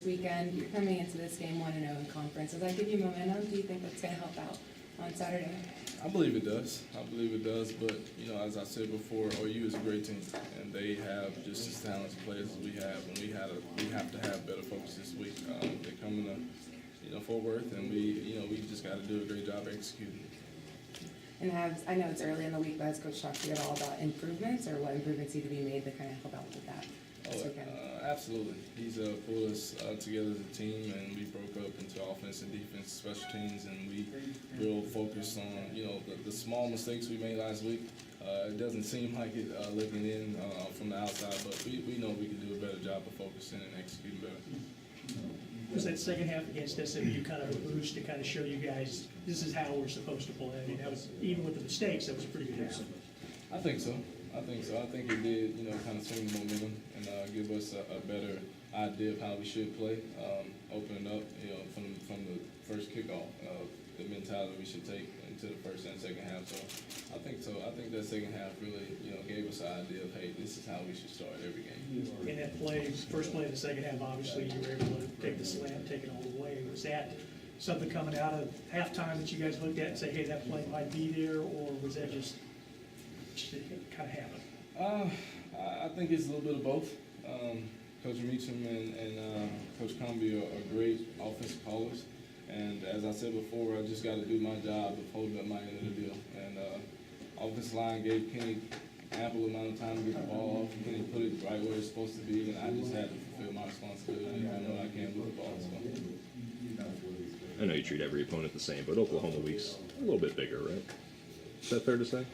weekend, you're coming into this game 1-0 in conference. Does that give you momentum? Do you think that's going to help out on Saturday? I believe it does. But as I said before, OU is a great team, and they have just as talented players as we have, and we have to have better focus this week. They're coming to Fort Worth, and we just got to do a great job executing. And I know it's early in the week, but has Coach talked to you at all about improvements, or what improvements need to be made to kind of help out with that this weekend? Absolutely. He's pulled us together as a team, and we broke up into offense and defense, special teams, and we real focused on the small mistakes we made last week. It doesn't seem like it looking in from the outside, but we know we can do a better job of focusing and executing better. Was that second half against SMU kind of a boost to kind of show you guys this is how we're supposed to play? I mean, that was, even with the mistakes, that was a pretty good half. I think so. I think it did, kind of swing the momentum and give us a better idea of how we should play, opening up, from the first kickoff, the mentality we should take into the first and second half. So I think that second half really, gave us an idea of, hey, this is how we should start every game. In that play, first play of the second half, obviously you were able to take the slam, take it all the way. Was that something coming out of halftime that you guys looked at and say, hey, that play might be there, or was that just kind of happen? I think it's a little bit of both. Coach Meacham and Coach Comby are great offensive callers. And as I said before, I just got to do my job of holding up my end of the deal. And offensive line gave Kenny ample amount of time to get the ball off. Kenny put it right where it's supposed to be, and I just had to fulfill my responsibility. I know I can't move the ball. So. I know you treat every opponent the same, but Oklahoma week's a little bit bigger, right? Is that fair to say?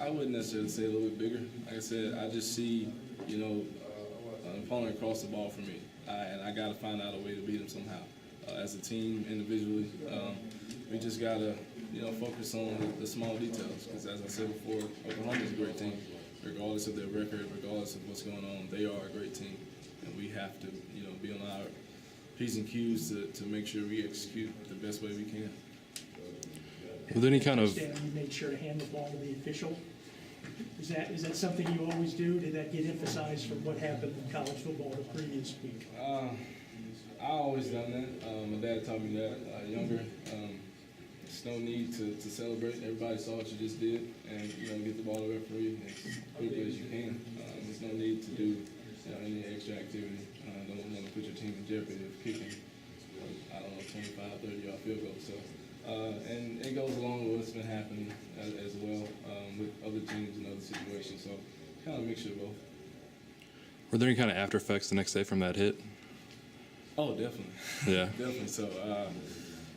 I wouldn't necessarily say a little bit bigger. Like I said, I just see, an opponent across the ball for me, and I got to find out a way to beat them somehow. As a team, individually, we just got to, focus on the small details. Because as I said before, Oklahoma's a great team, regardless of their record, regardless of what's going on. They are a great team, and we have to, be on our P's and Q's to make sure we execute the best way we can. With any kind of, You made sure to hand the ball to the official. Is that something you always do? Did that get emphasized from what happened in college football the previous week? I always done that. My dad taught me that younger. There's no need to celebrate. Everybody saw what you just did, and get the ball to the referee as quickly as you can. There's no need to do any extra activity. Don't want to put your team in jeopardy of kicking, 25, 30-yard field goal. So. And it goes along with what's been happening as well with other teams and other situations. So kind of a mixture of both. were there any kind of after effects the next day from that hit? Oh, definitely. Yeah. Definitely. So,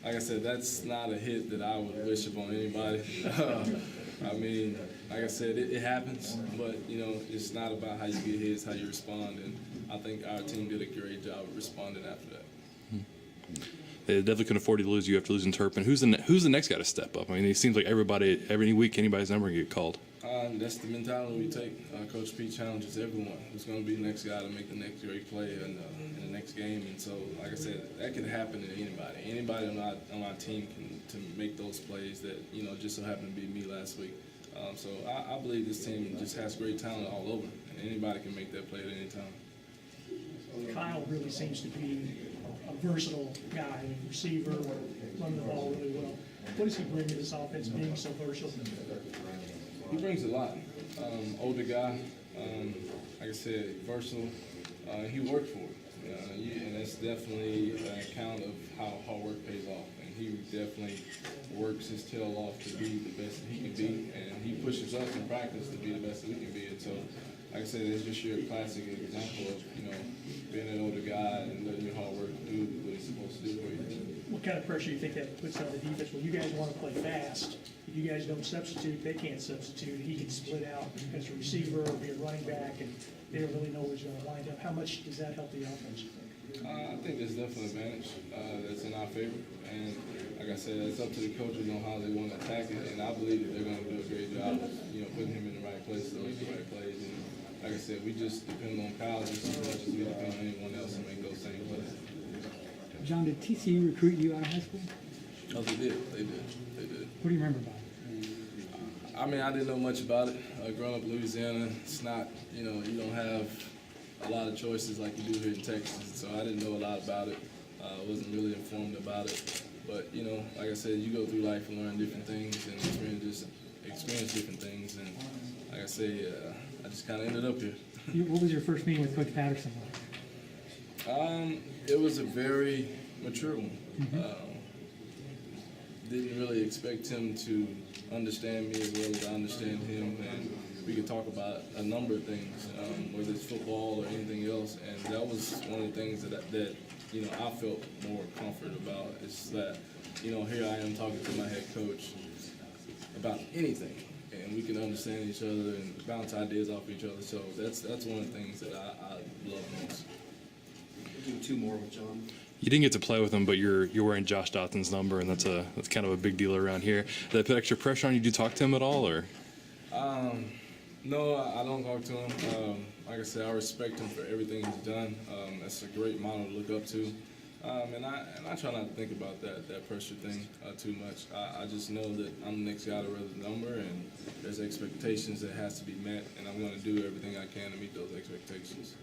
like I said, that's not a hit that I would wish upon anybody. I mean, like I said, it happens, but, it's not about how you get hit, it's how you respond. And I think our team did a great job of responding after that. They definitely couldn't afford you to lose you after losing Turpin. Who's the next guy to step up? I mean, it seems like every week anybody's number can get called. That's the mentality we take. Coach P challenges everyone who's going to be the next guy to make the next great play in the next game. And so, like I said, that could happen to anybody. Anybody on our team can make those plays that, just so happened to be me last week. So I believe this team just has great talent all over, and anybody can make that play at any time. Kyle really seems to be a versatile guy, a receiver, running the ball really well. What does he bring to this offense, being so versatile? He brings a lot. Older guy, like I said, versatile. He worked for it, and that's definitely an account of how hard work pays off. And he definitely works his tail off to be the best that he can be, and he pushes us in practice to be the best that we can be. And so, like I said, it's just your classic example of being an older guy and letting your hard work do what it's supposed to do for you. What kind of pressure do you think that puts on the defense? When you guys want to play fast, if you guys don't substitute, they can't substitute. He can split out as a receiver or be a running back, and they don't really know where he's going to wind up. How much does that help the offense? I think there's definitely an advantage that's in our favor. And like I said, it's up to the coaches on how they want to attack it. And I believe that they're going to do a great job of putting him in the right place to make the right plays. And like I said, we just depend on Kyle just as much as we depend on anyone else to make those same plays. John, did TCU recruit you out of high school? Oh, they did. They did. What do you remember about it? I mean, I didn't know much about it. Growing up in Louisiana, it's not, you don't have a lot of choices like you do here in Texas, so I didn't know a lot about it. I wasn't really informed about it. But, you know, like I said, you go through life and learn different things and experience different things. And like I say, I just kind of ended up here. What was your first meeting with Coach Patterson like? It was a very mature one. Didn't really expect him to understand me as well as I understand him, and we could talk about a number of things, whether it's football or anything else. And that was one of the things that you know, I felt more comfort about. Is that, you know, here I am talking to my head coach about anything, and we can understand each other and bounce ideas off each other. So that's one of the things that I love most. We'll do two more with John. You didn't get to play with him, but you're wearing Josh Dotson's number, and that's kind of a big deal around here. Did that put extra pressure on you? Did you talk to him at all, or? No, I don't talk to him. Like I said, I respect him for everything he's done. That's a great model to look up to. And I try not to think about that pressure thing too much. I just know that I'm the next guy to wear the number, and there's expectations that has to be met, and I'm going to do everything I can to meet those expectations.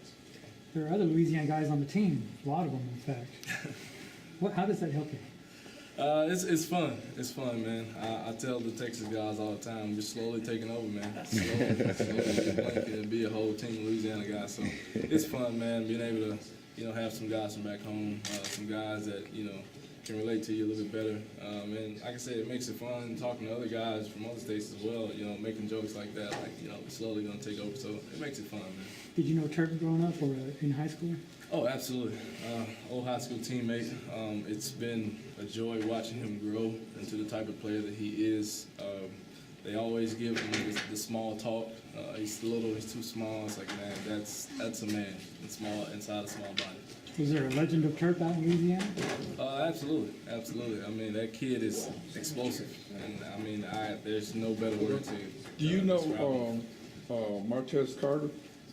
There are other Louisiana guys on the team, a lot of them, in fact. How does that help you? It's fun. It's fun, man. I tell the Texas guys all the time, we're slowly taking over, man. Slowly and be a whole team of Louisiana guys. So it's fun, man. Being able to, you know, have some guys from back home, some guys that, you know, can relate to you a little bit better. And like I said, it makes it fun talking to other guys from other states as well, you know, making jokes like that, like, you know, we're slowly going to take over. So it makes it fun, man. Did you know Turk growing up or in high school? Oh, absolutely. Old high school teammate. It's been a joy watching him grow into the type of player that he is. They always give him the small talk. He's little, he's too small. It's like, man, that's a man. It's small inside a small body. Was there a legend of Turk out in Louisiana? Absolutely, absolutely. I mean, that kid is explosive, and I mean, there's no better word to. Do you know describe him. Martez Carter?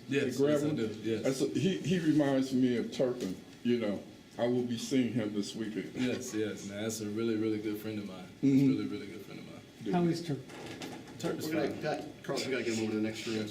Yes, The yes, I grabber? do. Yes. He reminds me of Turpin. You know, I will be seeing him this weekend. Yes, man. That's a really, really good friend of mine. Mhm. Really, really good friend of mine. How is Turk? Turk is We're fine. gonna, Carlos, we gotta get him over to the next room.